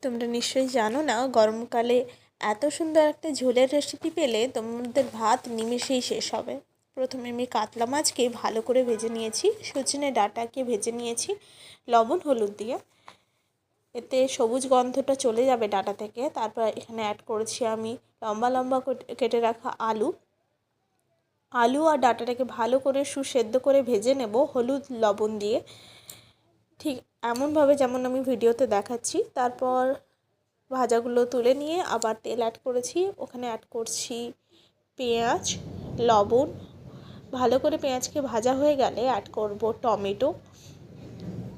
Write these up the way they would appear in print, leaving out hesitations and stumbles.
তোমরা নিশ্চয়ই জানো না, গরমকালে এত সুন্দর একটা ঝোলের রেসিপি পেলে তোমাদের ভাত নিমেষেই শেষ হবে। প্রথমে আমি কাতলা মাছকে ভালো করে ভেজে নিয়েছি, সজনে ডাঁটাকে ভেজে নিয়েছি লবণ হলুদ দিয়ে। এতে সবুজ গন্ধটা চলে যাবে ডাঁটা থেকে। তারপর এখানে অ্যাড করেছি আমি লম্বা লম্বা কেটে রাখা আলু আর ডাঁটাটাকে ভালো করে সুসেদ্ধ করে ভেজে নেব হলুদ লবণ দিয়ে, ঠিক এমনভাবে যেমন আমি ভিডিওতে দেখাচ্ছি। তারপর ভাজাগুলো তুলে নিয়ে আবার তেল অ্যাড করেছি, ওখানে অ্যাড করছি পেঁয়াজ, লবণ। ভালো করে পেঁয়াজকে ভাজা হয়ে গেলে অ্যাড করব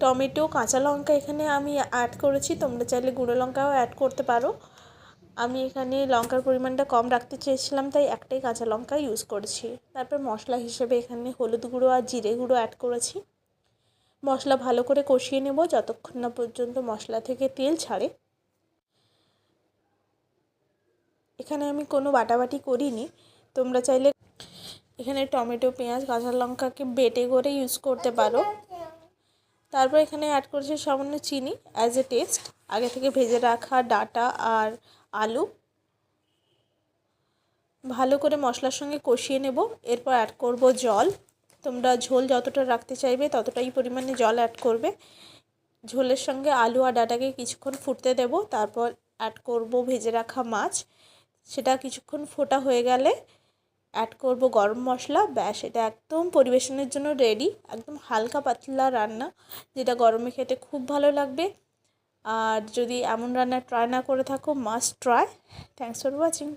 টমেটো, কাঁচা লঙ্কা এখানে আমি অ্যাড করেছি, তোমরা চাইলে গুঁড়ো লঙ্কাও অ্যাড করতে পারো। আমি এখানে লঙ্কার পরিমাণটা কম রাখতে চেয়েছিলাম, তাই একটাই কাঁচা লঙ্কা ইউজ করেছি। তারপর মশলা হিসেবে এখানে হলুদ গুঁড়ো আর জিরে গুঁড়ো অ্যাড করেছি। মশলা ভালো করে কষিয়ে নেব যতক্ষণ না পর্যন্ত মশলা থেকে তেল ছাড়ে। এখানে আমি কোনো বাটাবাটি করিনি, তোমরা চাইলে এখানে টমেটো, পেঁয়াজ, কাঁচা লঙ্কাকে বেটে করে ইউজ করতে পারো। তারপর এখানে অ্যাড করেছি সামান্য চিনি অ্যাজ এ টেস্ট। আগে থেকে ভেজে রাখা ডাঁটা আর আলু ভালো করে মশলার সঙ্গে কষিয়ে নেব। এরপর অ্যাড করব জল। তোমরা ঝোল যতটা রাখতে চাইবে ততটাই পরিমাণে জল অ্যাড করবে। ঝোলের সঙ্গে আলু আর ডাঁটাকে কিছুক্ষণ ফুটতে দেব। তারপর অ্যাড করব ভেজে রাখা মাছ। সেটা কিছুক্ষণ ফোটা হয়ে গেলে অ্যাড করব গরম মশলা। ব্যাস, এটা একদম পরিবেশনের জন্য রেডি। একদম হালকা পাতলা রান্না, যেটা গরমে খেতে খুব ভালো লাগবে। আর যদি এমন রান্না ট্রাই না করে থাকো, must try. Thanks for watching.